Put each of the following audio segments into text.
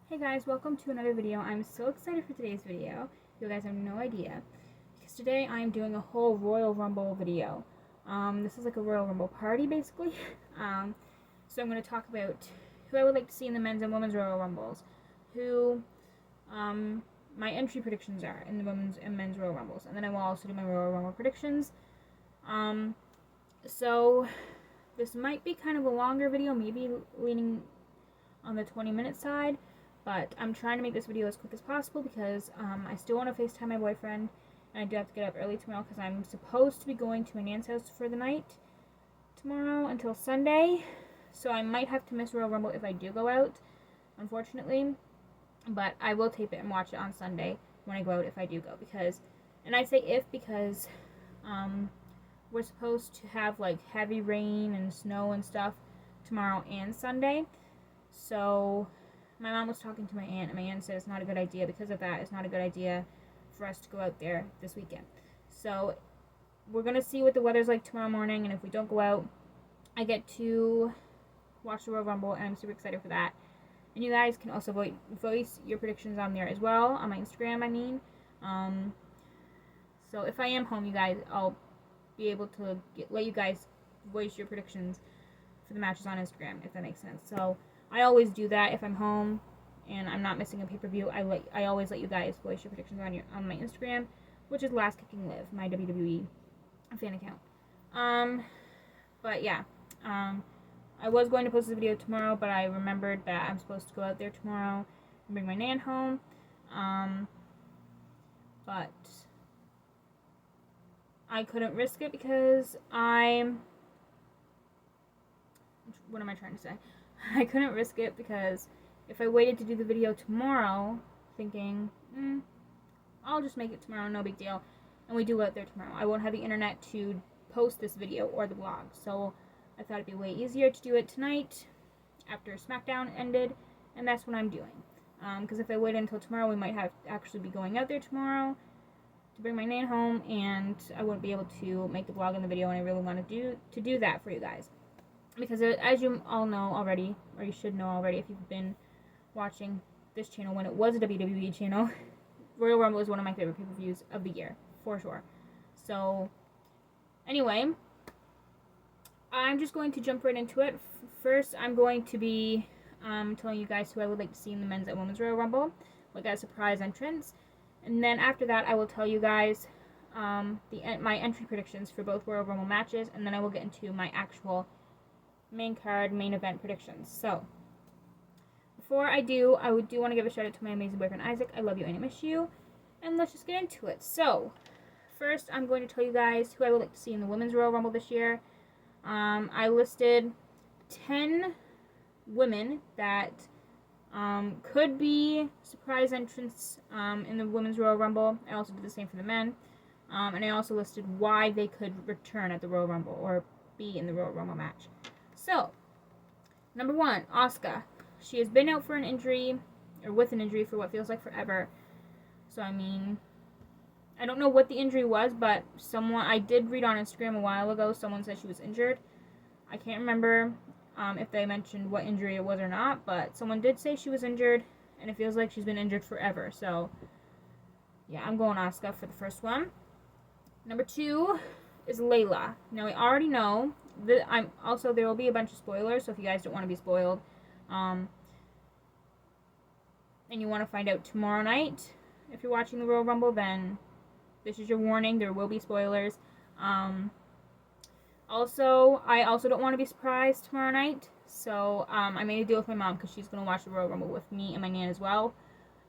Hey guys, welcome to another video. I'm so excited for today's video. You guys have no idea. Because today I'm doing a whole Royal Rumble video. This is like a Royal Rumble party basically. So I'm going to talk about who I would like to see in the men's and women's Royal Rumbles. Who my entry predictions are in the women's and men's Royal Rumbles. And then I will also do my Royal Rumble predictions. So this might be kind of a longer video, maybe leaning on the 20-minute side. But I'm trying to make this video as quick as possible because I still want to FaceTime my boyfriend. And I do have to get up early tomorrow because I'm supposed to be going to my nan's house for the night tomorrow until Sunday. So I might have to miss Royal Rumble if I do go out, unfortunately. But I will tape it and watch it on Sunday when I go out if I do go. And I say if because we're supposed to have like heavy rain and snow and stuff tomorrow and Sunday. So my mom was talking to my aunt, and my aunt said it's not a good idea. Because of that, it's not a good idea for us to go out there this weekend. So we're going to see what the weather's like tomorrow morning, and if we don't go out, I get to watch the Royal Rumble, and I'm super excited for that. And you guys can also voice your predictions on there as well, on my Instagram, I mean. So if I am home, you guys, I'll be able to let you guys voice your predictions for the matches on Instagram, if that makes sense. So I always do that if I'm home and I'm not missing a pay-per-view. I always let you guys voice your predictions on my Instagram, which is Last Kicking Liv, my WWE fan account. But yeah, I was going to post this video tomorrow, but I remembered that I'm supposed to go out there tomorrow and bring my nan home. But I couldn't risk it because what am I trying to say? I couldn't risk it because if I waited to do the video tomorrow, thinking, I'll just make it tomorrow, no big deal, and we do it there tomorrow, I won't have the internet to post this video or the vlog. So I thought it'd be way easier to do it tonight after SmackDown ended, and that's what I'm doing. Because if I wait until tomorrow, we might have to actually be going out there tomorrow to bring my nan home, and I wouldn't be able to make the vlog and the video, and I really want to do that for you guys. Because as you all know already, or you should know already if you've been watching this channel when it was a WWE channel, Royal Rumble is one of my favorite pay-per-views of the year, for sure. So, anyway, I'm just going to jump right into it. First, I'm going to be telling you guys who I would like to see in the men's and women's Royal Rumble, like a surprise entrance. And then after that, I will tell you guys my entry predictions for both Royal Rumble matches, and then I will get into my actual main event predictions. So before I do want to give a shout out to my amazing boyfriend Isaac. I love you and I miss you, and let's just get into it. So first, I'm going to tell you guys who I would like to see in the women's Royal Rumble this year. I listed 10 women that could be surprise entrants in the women's Royal Rumble. I also did the same for the men, and I also listed why they could return at the Royal Rumble or be in the Royal Rumble match. So, number 1, Asuka. She has been out for an injury, or with an injury for what feels like forever. So, I mean, I don't know what the injury was, but I did read on Instagram a while ago, someone said she was injured. I can't remember if they mentioned what injury it was or not, but someone did say she was injured, and it feels like she's been injured forever. So, yeah, I'm going Asuka for the first one. Number 2 is Layla. Now, we already know that there will be a bunch of spoilers, so if you guys don't want to be spoiled, and you want to find out tomorrow night, if you're watching the Royal Rumble, then this is your warning. There will be spoilers. I also don't want to be surprised tomorrow night, so I made a deal with my mom because she's going to watch the Royal Rumble with me and my nan as well.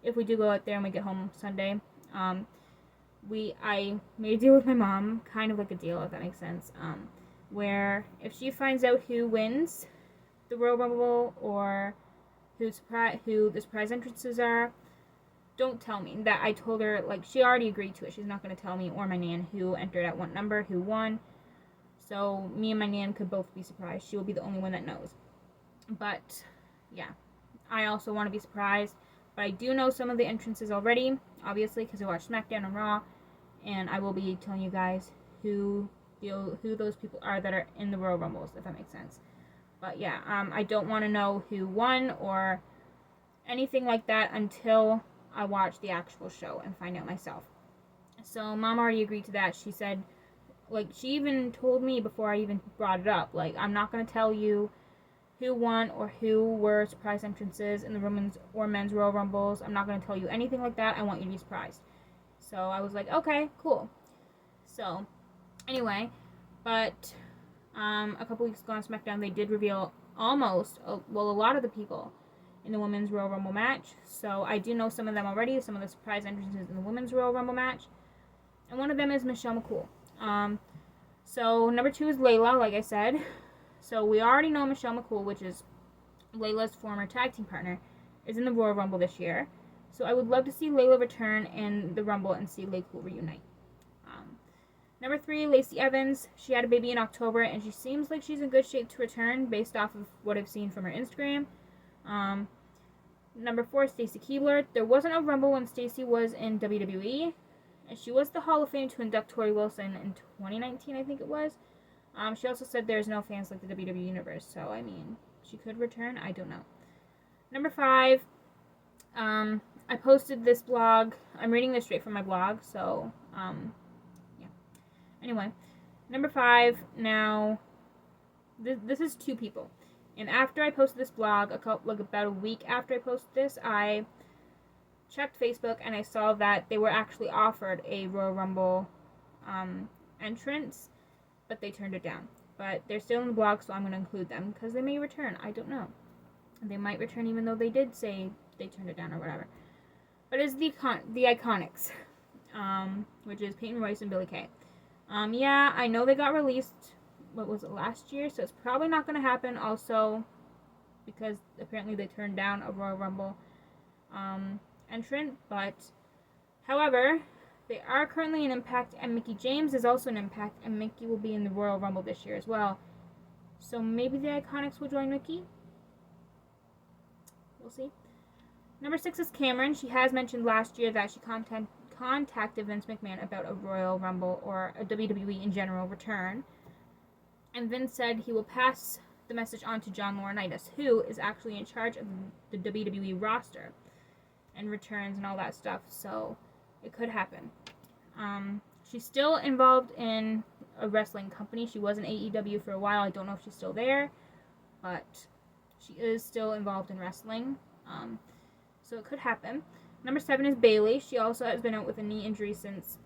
If we do go out there and we get home Sunday, I made a deal with my mom, kind of like a deal, if that makes sense, where if she finds out who wins the Royal Rumble or who the surprise entrances are, don't tell me. That I told her, like, she already agreed to it. She's not going to tell me or my nan who entered at what number, who won. So me and my nan could both be surprised. She will be the only one that knows. But, yeah. I also want to be surprised. But I do know some of the entrances already, obviously, because I watched SmackDown and Raw. And I will be telling you guys who those people are that are in the Royal Rumbles, if that makes sense. But yeah, I don't want to know who won or anything like that until I watch the actual show and find out myself. So Mom already agreed to that. She said, like, she even told me before I even brought it up, like, I'm not going to tell you who won or who were surprise entrances in the women's or men's Royal Rumbles. I'm not going to tell you anything like that. I want you to be surprised. So I was like, okay, cool. So, anyway, but a couple weeks ago on SmackDown, they did reveal a lot of the people in the Women's Royal Rumble match. So I do know some of them already, some of the surprise entrances in the Women's Royal Rumble match. And one of them is Michelle McCool. So number 2 is Layla, like I said. So we already know Michelle McCool, which is Layla's former tag team partner, is in the Royal Rumble this year. So I would love to see Layla return in the Rumble and see Layla reunite. Number 3, Lacey Evans. She had a baby in October, and she seems like she's in good shape to return based off of what I've seen from her Instagram. Number 4, Stacy Keibler. There wasn't a Rumble when Stacy was in WWE, and she was the Hall of Fame to induct Tori Wilson in 2019, I think it was. She also said there's no fans like the WWE Universe, so, I mean, she could return. I don't know. Number 5, I posted this blog. I'm reading this straight from my blog, so, yeah. Anyway, number 5, now, this is 2 people. And after I posted this blog, about a week after I posted this, I checked Facebook and I saw that they were actually offered a Royal Rumble entrance, but they turned it down. But they're still in the blog, so I'm going to include them because they may return. I don't know. They might return even though they did say they turned it down or whatever. But it's the Iconics, which is Peyton Royce and Billie Kay. Yeah, I know they got released, what was it, last year? So it's probably not going to happen also because apparently they turned down a Royal Rumble entrant. But, however, they are currently in Impact, and Mickie James is also in Impact, and Mickie will be in the Royal Rumble this year as well. So maybe the Iconics will join Mickie? We'll see. Number 6 is Cameron. She has mentioned last year that she contacted Vince McMahon about a Royal Rumble or a WWE in general return. And Vince said he will pass the message on to John Laurinaitis, who is actually in charge of the WWE roster and returns and all that stuff. So it could happen. She's still involved in a wrestling company. She was in AEW for a while. I don't know if she's still there, but she is still involved in wrestling. So it could happen. Number 7 is Bayley. She also has been out with a knee injury since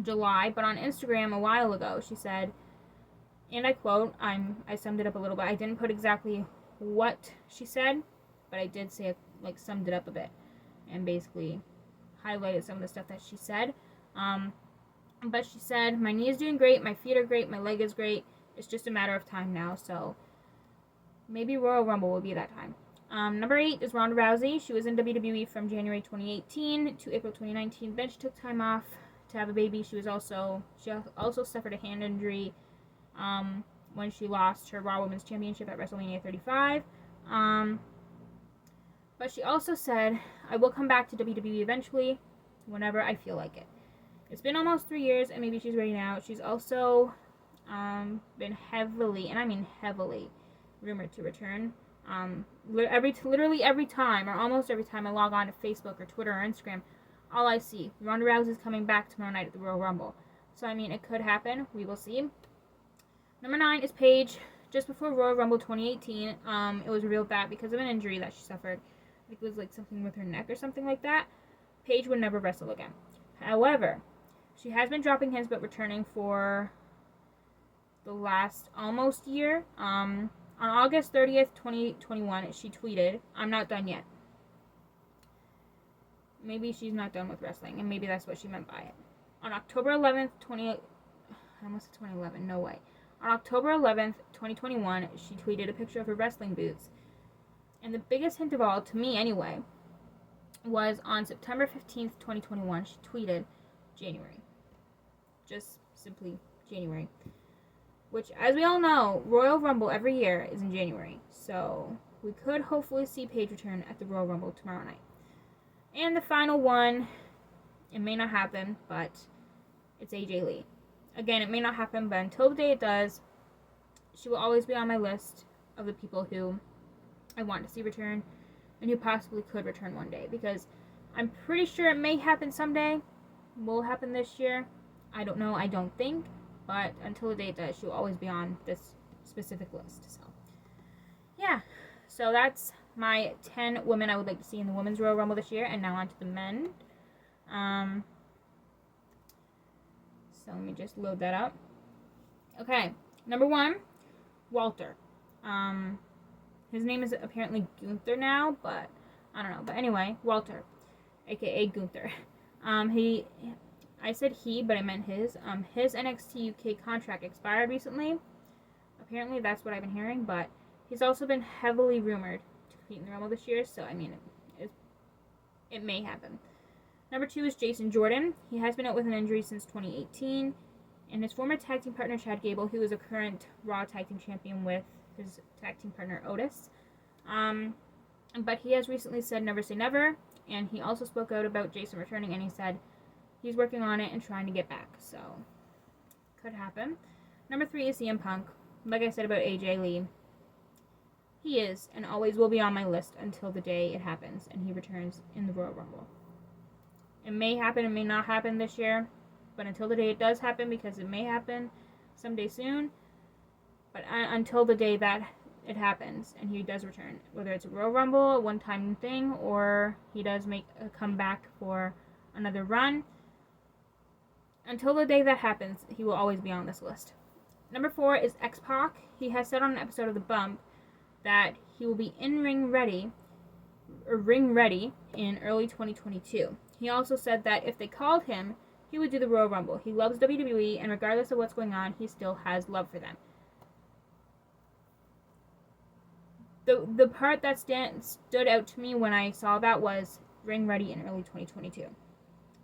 July, but on Instagram a while ago she said, and I quote, I summed it up a little bit. I didn't put exactly what she said, but I did say, summed it up a bit and basically highlighted some of the stuff that she said. But she said, my knee is doing great, my feet are great, my leg is great. It's just a matter of time now, so maybe Royal Rumble will be that time. Number 8 is Ronda Rousey. She was in WWE from January 2018 to April 2019. Then she took time off to have a baby. She also suffered a hand injury when she lost her Raw Women's Championship at WrestleMania 35. But she also said, I will come back to WWE eventually, whenever I feel like it. It's been almost 3 years, and maybe she's ready now. She's also been heavily, and I mean heavily, rumored to return. Literally every time, or almost every time I log on to Facebook or Twitter or Instagram, all I see, Ronda Rousey's coming back tomorrow night at the Royal Rumble. So, I mean, it could happen. We will see. Number 9 is Paige. Just before Royal Rumble 2018, it was revealed that because of an injury that she suffered, I think it was something with her neck or something like that, Paige would never wrestle again. However, she has been dropping hints about returning for the last almost year. On August 30th, 2021, she tweeted, I'm not done yet. Maybe she's not done with wrestling, and maybe that's what she meant by it. On October 11th, I almost said 2011, no way. On October 11th, 2021, she tweeted a picture of her wrestling boots. And the biggest hint of all, to me anyway, was on September 15th, 2021, she tweeted January. Just simply January. Which, as we all know, Royal Rumble every year is in January. So, we could hopefully see Paige return at the Royal Rumble tomorrow night. And the final one, it may not happen, but it's AJ Lee. Again, it may not happen, but until the day it does, she will always be on my list of the people who I want to see return. and he possibly could return one day, because I'm pretty sure it may happen someday. Will happen this year. I don't know. I don't think. But until the day it does, she'll always be on this specific list. So, yeah. So that's my 10 women I would like to see in the Women's Royal Rumble this year. And now on to the men. So let me just load that up. Okay. Number 1, Walter. His name is apparently Gunther now, but I don't know. But anyway, Walter, aka Gunther. I said he, but I meant his. His NXT UK contract expired recently. Apparently, that's what I've been hearing, but he's also been heavily rumored to compete in the Rumble this year, so I mean, it may happen. Number 2 is Jason Jordan. He has been out with an injury since 2018, and his former tag team partner Chad Gable, who is a current Raw tag team champion with his tag team partner Otis. But he has recently said never say never, and he also spoke out about Jason returning, and he said he's working on it and trying to get back, so could happen. Number 3 is CM Punk. Like I said about AJ Lee, he is and always will be on my list until the day it happens and he returns in the Royal Rumble. It may happen, it may not happen this year, but until the day it does happen, because it may happen someday soon, but until the day that it happens and he does return, whether it's a Royal Rumble, a one-time thing, or he does make a comeback for another run, until the day that happens, he will always be on this list. Number 4 is X-Pac. He has said on an episode of The Bump that he will be ring ready in early 2022. He also said that if they called him, he would do the Royal Rumble. He loves WWE, and regardless of what's going on, he still has love for them. The part that stood out to me when I saw that was ring ready in early 2022.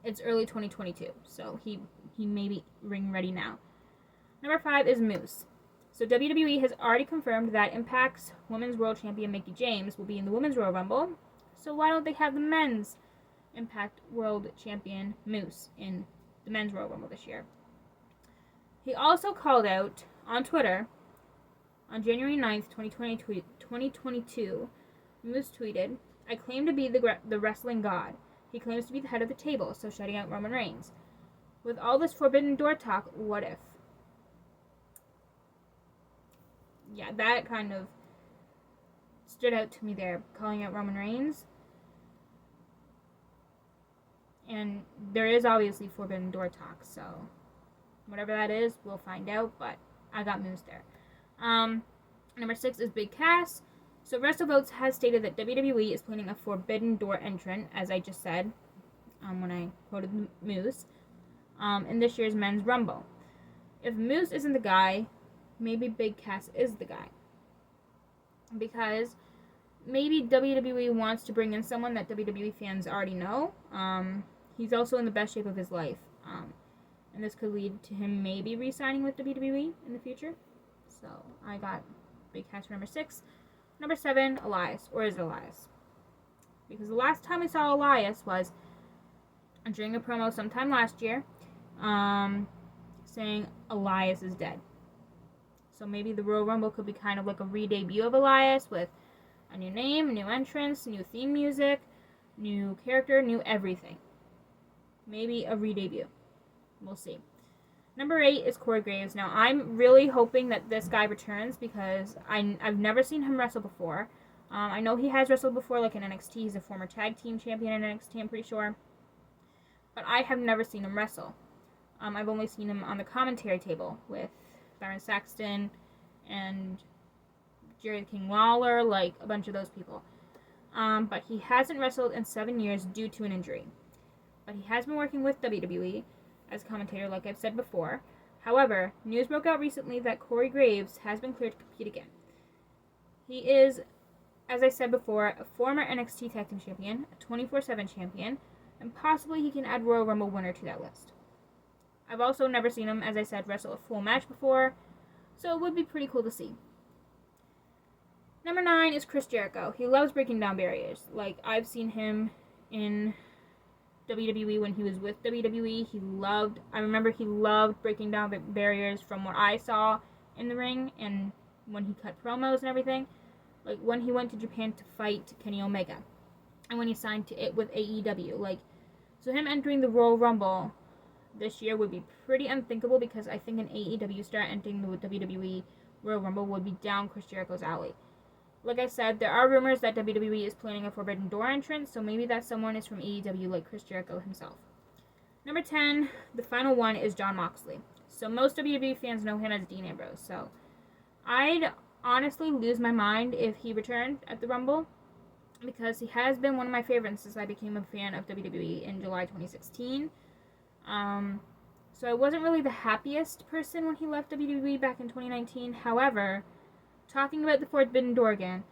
It's early 2022, so he may be ring ready now. Number 5 is Moose. So WWE has already confirmed that Impact's Women's World Champion Mickie James will be in the Women's Royal Rumble. So why don't they have the Men's Impact World Champion Moose in the Men's Royal Rumble this year? He also called out on Twitter on January 9th, 2022, Moose tweeted, "I claim to be the wrestling god. He claims to be the head of the table," so shouting out Roman Reigns. "With all this forbidden door talk, what if?" Yeah, that kind of stood out to me there, calling out Roman Reigns. And there is obviously forbidden door talk, so whatever that is, we'll find out, but I got Moose there. Number 6 is Big Cass. So WrestleVotes has stated that WWE is planning a forbidden door entrant, as I just said when I quoted Moose, in this year's Men's Rumble. If Moose isn't the guy, maybe Big Cass is the guy. Because maybe WWE wants to bring in someone that WWE fans already know. He's also in the best shape of his life. And this could lead to him maybe re-signing with WWE in the future. So I got Big Cass for number 6. Number 7, Elias. Or is it Elias? Because the last time we saw Elias was during a promo sometime last year, saying Elias is dead. So maybe the Royal Rumble could be kind of like a re-debut of Elias with a new name, new entrance, new theme music, new character, new everything. Maybe a re-debut. We'll see. Number 8 is Corey Graves. Now, I'm really hoping that this guy returns because I've never seen him wrestle before. I know he has wrestled before, like in NXT. He's a former tag team champion in NXT, I'm pretty sure. But I have never seen him wrestle. I've only seen him on the commentary table with Byron Saxton and Jerry the King Lawler, like a bunch of those people. But he hasn't wrestled in 7 years due to an injury. But he has been working with WWE as a commentator, like I've said before. However, news broke out recently that Corey Graves has been cleared to compete again. He is, as I said before, a former NXT Tag Team Champion, a 24/7 champion, and possibly he can add Royal Rumble winner to that list. I've also never seen him, as I said, wrestle a full match before, so it would be pretty cool to see. Number 9 is Chris Jericho. He loves breaking down barriers. Like, I've seen him in WWE when he was with WWE. I remember he loved breaking down barriers from what I saw in the ring and when he cut promos and everything. Like, when he went to Japan to fight Kenny Omega. And when he signed to it with AEW. Like, so him entering the Royal Rumble this year would be pretty unthinkable, because I think an AEW star entering the WWE Royal Rumble would be down Chris Jericho's alley. Like I said, there are rumors that WWE is planning a Forbidden Door entrance, so maybe that someone is from AEW, like Chris Jericho himself. Number 10, the final one, is Jon Moxley. So most WWE fans know him as Dean Ambrose, so I'd honestly lose my mind if he returned at the Rumble, because he has been one of my favorites since I became a fan of WWE in July 2016. So I wasn't really the happiest person when he left WWE back in 2019. However, talking about the Forbidden Door again,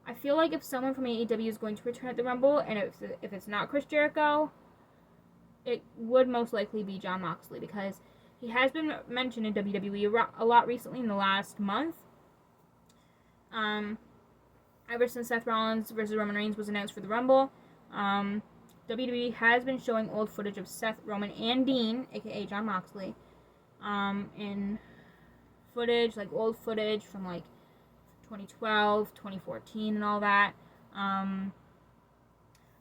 I feel like if someone from AEW is going to return at the Rumble, and if it's not Chris Jericho, it would most likely be Jon Moxley, because he has been mentioned in WWE a lot recently in the last month. Ever since Seth Rollins versus Roman Reigns was announced for the Rumble, WWE has been showing old footage of Seth, Roman, and Dean, aka Jon Moxley, in footage, like old footage from like 2012, 2014, and all that.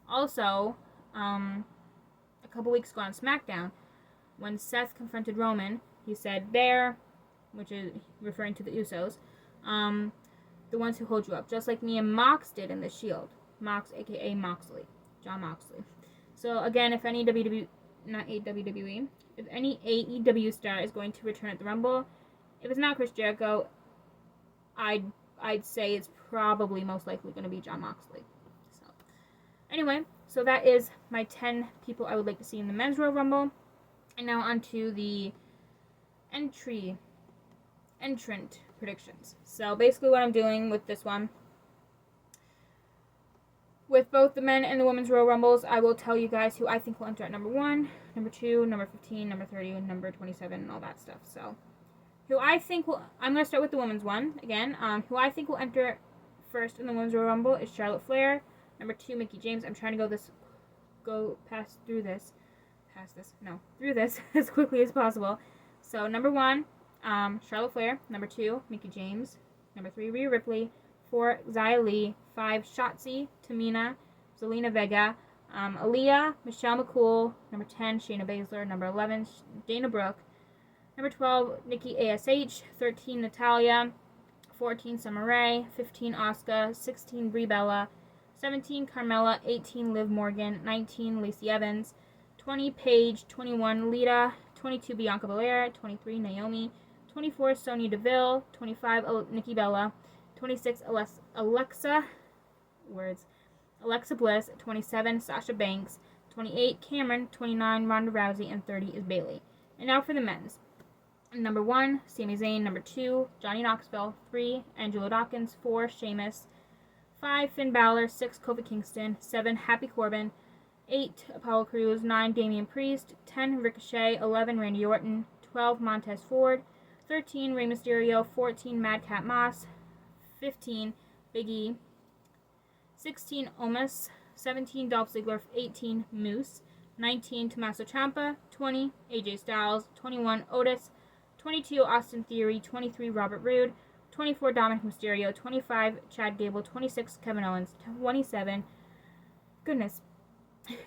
Also, a couple weeks ago on SmackDown, when Seth confronted Roman, he said, "There," which is referring to the Usos, the ones who hold you up, just like me and Mox did in the Shield. Mox, aka Moxley, Jon Moxley. So again, if any if any AEW star is going to return at the Rumble, if it's not Chris Jericho, I'd say it's probably most likely going to be Jon Moxley. So anyway, so that is my 10 people I would like to see in the Men's Royal Rumble. And now on to the entrant predictions. So basically what I'm doing with this one, with both the men and the women's Royal Rumbles, I will tell you guys who I think will enter at number 1, number 2, number 15, number 30, and number 27, and all that stuff. So, who I think will... I'm going to start with the women's one, again. Who I think will enter first in the women's Royal Rumble is Charlotte Flair. Number 2, Mickie James. I'm trying to through this as quickly as possible. So, number 1, Charlotte Flair. Number 2, Mickie James. Number 3, Rhea Ripley. 4, Xia Li. 5, Shotzi, Tamina, Zelina Vega, Aaliyah, Michelle McCool. Number 10, Shayna Baszler. Number 11, Dana Brooke. Number 12, Nikki ASH. 13, Natalya. 14, Summer Rae. 15, Asuka. 16, Brie Bella. 17, Carmella. 18, Liv Morgan. 19, Lacey Evans. 20, Paige. 21, Lita. 22, Bianca Belair. 23, Naomi. 24, Sonya Deville. 25, Nikki Bella. 26, Alexa Bliss. 27, Sasha Banks. 28, Cameron. 29, Ronda Rousey. And 30 is Bayley. And now for the men's. Number 1, Sami Zayn. Number 2, Johnny Knoxville. 3, Angelo Dawkins. 4, Sheamus. 5, Finn Balor. 6, Kofi Kingston. 7, Happy Corbin. 8, Apollo Crews. 9, Damian Priest. 10, Ricochet. 11, Randy Orton. 12, Montez Ford. 13, Rey Mysterio. 14, Madcap Moss. 15, Big E. 16, Omos. 17, Dolph Ziggler. 18, Moose. 19, Tommaso Ciampa. 20, AJ Styles. 21, Otis. 22, Austin Theory. 23, Robert Roode. 24, Dominic Mysterio. 25, Chad Gable. 26, Kevin Owens. 27,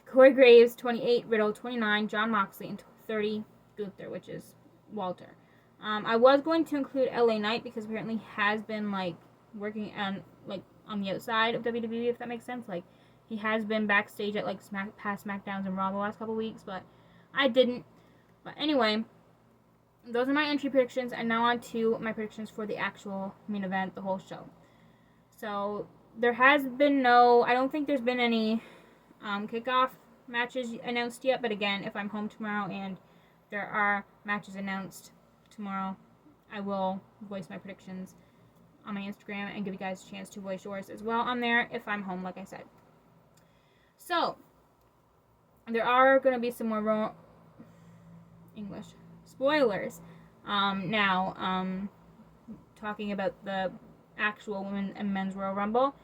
Corey Graves. 28, Riddle. 29, Jon Moxley. And 30, Gunther, which is Walter. I was going to include LA Knight because apparently he has been working on the outside of WWE, if that makes sense. He has been backstage at past SmackDowns and Raw the last couple weeks, but I didn't. But anyway, those are my entry predictions, and now on to my predictions for the actual main event, the whole show. So there has been I don't think there's been any kickoff matches announced yet, but again, if I'm home tomorrow and there are matches announced tomorrow, I will voice my predictions on my Instagram and give you guys a chance to voice yours as well on there if I'm home, like I said. So, there are going to be some more English spoilers now, talking about the actual women and men's Royal Rumble.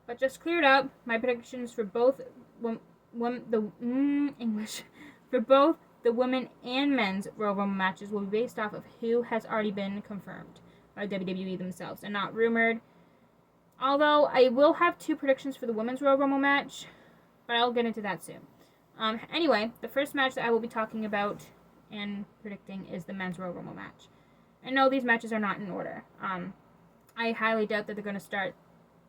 But just cleared up, my predictions for both for both the women and men's Royal Rumble matches will be based off of who has already been confirmed by WWE themselves and not rumored Although I will have 2 predictions for the Women's Royal Rumble match, but I'll get into that soon. Anyway, the first match that I will be talking about and predicting is the Men's Royal Rumble match. I know these matches are not in order. I highly doubt that they're going to start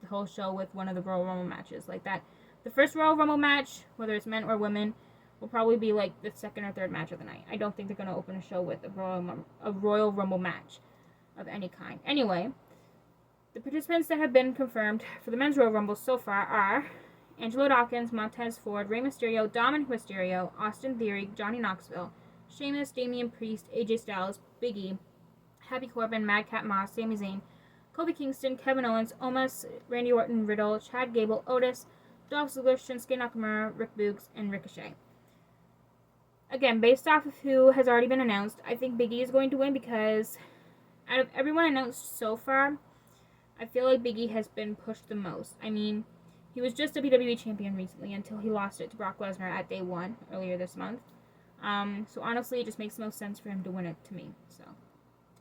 the whole show with one of the Royal Rumble matches like that. The first Royal Rumble match, whether it's men or women, will probably be like the second or third match of the night. I don't think they're going to open a show with a Royal Rumble match of any kind. Anyway, the participants that have been confirmed for the Men's Royal Rumble so far are Angelo Dawkins, Montez Ford, Rey Mysterio, Dominic Mysterio, Austin Theory, Johnny Knoxville, Sheamus, Damian Priest, AJ Styles, Big E, Happy Corbin, Madcap Moss, Sami Zayn, Kofi Kingston, Kevin Owens, Omos, Randy Orton, Riddle, Chad Gable, Otis, Dolph Ziggler, Shinsuke Nakamura, Rick Boogs, and Ricochet. Again, based off of who has already been announced, I think Big E is going to win because out of everyone announced so far, I feel like Big E has been pushed the most. I mean, he was just a WWE champion recently until he lost it to Brock Lesnar at Day 1 earlier this month. So honestly, it just makes the most sense for him to win it to me. So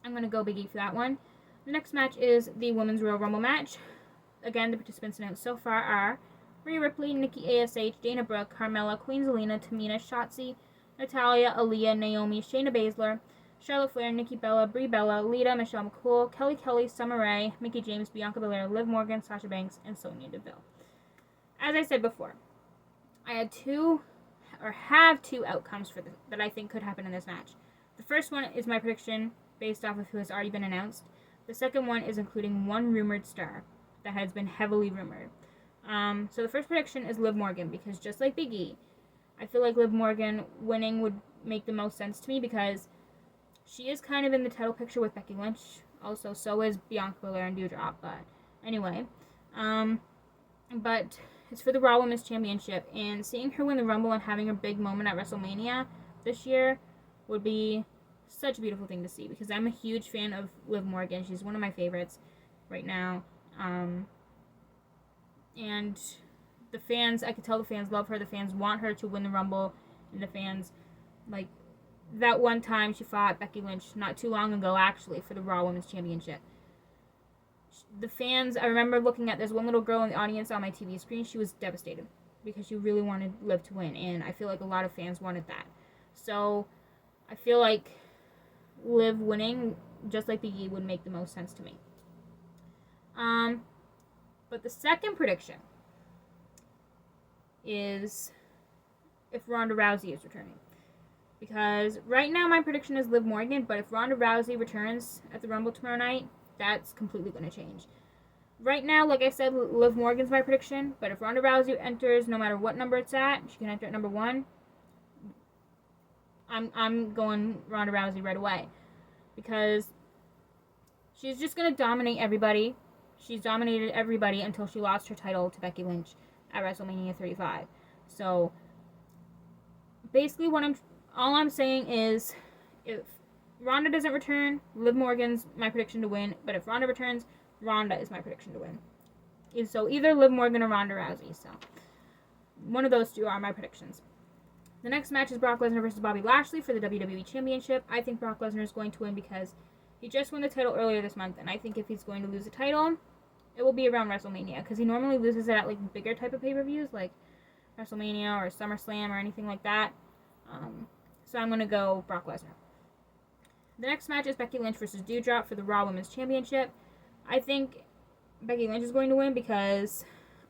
I'm going to go Big E for that one. The next match is the Women's Royal Rumble match. Again, the participants announced so far are Rhea Ripley, Nikki ASH, Dana Brooke, Carmella, Queen Zelina, Tamina, Shotzi, Natalia, Aaliyah, Naomi, Shayna Baszler, Charlotte Flair, Nikki Bella, Brie Bella, Lita, Michelle McCool, Kelly, Summer Rae, Mickie James, Bianca Belair, Liv Morgan, Sasha Banks, and Sonya Deville. As I said before, I have two outcomes for that I think could happen in this match. The first one is my prediction based off of who has already been announced. The second one is including one rumored star that has been heavily rumored. So the first prediction is Liv Morgan, because just like Big E, I feel like Liv Morgan winning would make the most sense to me because she is kind of in the title picture with Becky Lynch. Also, so is Bianca Belair and Doudrop. But anyway, but it's for the Raw Women's Championship, and seeing her win the Rumble and having a big moment at WrestleMania this year would be such a beautiful thing to see because I'm a huge fan of Liv Morgan. She's one of my favorites right now. And the fans, I could tell the fans love her. The fans want her to win the Rumble, and the fans, like, that one time she fought Becky Lynch not too long ago, actually, for the Raw Women's Championship. The fans, I remember looking at this one little girl in the audience on my TV screen. She was devastated because she really wanted Liv to win, and I feel like a lot of fans wanted that. So I feel like Liv winning, just like Big E, would make the most sense to me. But the second prediction is if Ronda Rousey is returning. Because right now my prediction is Liv Morgan, but if Ronda Rousey returns at the Rumble tomorrow night, that's completely going to change. Right now, like I said, Liv Morgan's my prediction, but if Ronda Rousey enters, no matter what number it's at, she can enter at number 1, I'm going Ronda Rousey right away. Because she's just going to dominate everybody. She's dominated everybody until she lost her title to Becky Lynch at WrestleMania 35. So basically all I'm saying is if Ronda doesn't return, Liv Morgan's my prediction to win, but if Ronda returns, Ronda is my prediction to win. So either Liv Morgan or Ronda Rousey. So one of those two are my predictions. The next match is Brock Lesnar versus Bobby Lashley for the WWE Championship. I think Brock Lesnar is going to win because he just won the title earlier this month, and I think if he's going to lose the title, it will be around WrestleMania, because he normally loses it at like bigger type of pay-per-views, like WrestleMania or SummerSlam or anything like that. So I'm going to go Brock Lesnar. The next match is Becky Lynch versus Doudrop for the Raw Women's Championship. I think Becky Lynch is going to win because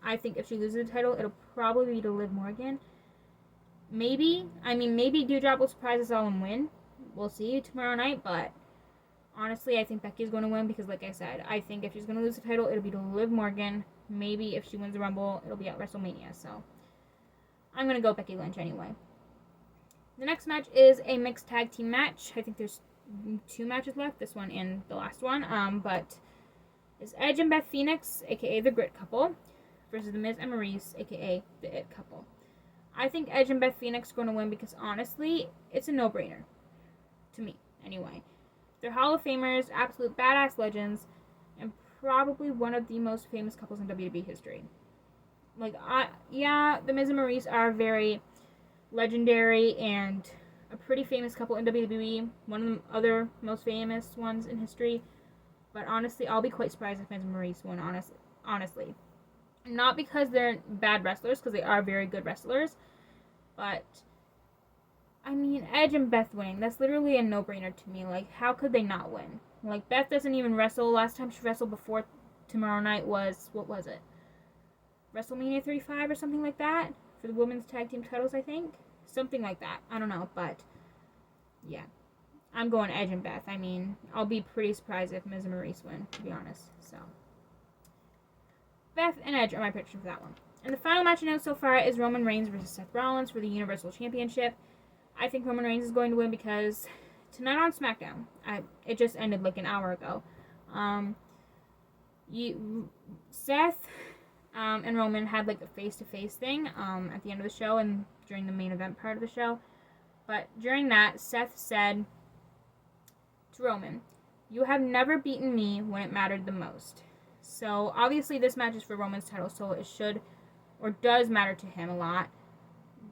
I think if she loses the title, it'll probably be to Liv Morgan. Maybe Doudrop will surprise us all and win. We'll see tomorrow night, but honestly, I think Becky's going to win because, like I said, I think if she's going to lose the title, it'll be to Liv Morgan. Maybe if she wins the Rumble, it'll be at WrestleMania. So I'm going to go Becky Lynch anyway. The next match is a mixed tag team match. I think there's 2 matches left, this one and the last one. But it's Edge and Beth Phoenix, a.k.a. the Grit Couple, versus The Miz and Maurice, a.k.a. the It Couple. I think Edge and Beth Phoenix are going to win because, honestly, it's a no-brainer. To me, anyway. They're Hall of Famers, absolute badass legends, and probably one of the most famous couples in WWE history. The Miz and Maurice are very legendary and a pretty famous couple in WWE. One of the other most famous ones in history. But honestly, I'll be quite surprised if Miz and Maurice won, honestly. honestly. Not because they're bad wrestlers, because they are very good wrestlers, but, I mean, Edge and Beth winning, that's literally a no-brainer to me. Like, how could they not win? Like, Beth doesn't even wrestle. Last time she wrestled before tomorrow night was, what was it? WrestleMania 35 or something like that? For the women's tag team titles, I think? Something like that. I don't know, but, yeah. I'm going Edge and Beth. I mean, I'll be pretty surprised if Miz and Maurice win, to be honest. So, Beth and Edge are my predictions for that one. And the final match announced so far is Roman Reigns versus Seth Rollins for the Universal Championship. I think Roman Reigns is going to win because tonight on SmackDown, it just ended like an hour ago. Seth and Roman had like a face-to-face thing at the end of the show and during the main event part of the show. But during that, Seth said to Roman, "You have never beaten me when it mattered the most." So obviously this match is for Roman's title, so it should or does matter to him a lot.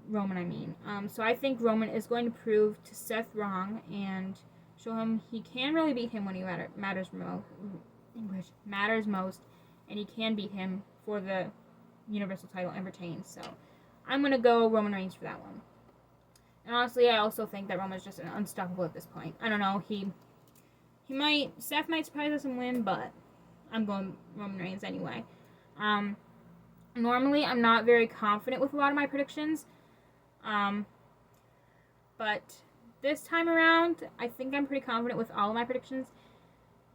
Roman, I mean. So I think Roman is going to prove to Seth wrong and show him he can really beat him when he matters most, and he can beat him for the Universal title and retain. So I'm going to go Roman Reigns for that one. And honestly, I also think that Roman's just unstoppable at this point. I don't know, Seth might surprise us and win, but I'm going Roman Reigns anyway. Normally, I'm not very confident with a lot of my predictions. But this time around, I think I'm pretty confident with all of my predictions.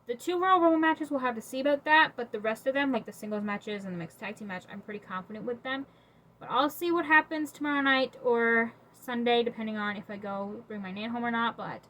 The 2 Royal Rumble matches, we'll have to see about that, but the rest of them, like the singles matches and the mixed tag team match, I'm pretty confident with them. But I'll see what happens tomorrow night or Sunday, depending on if I go bring my nan home or not. But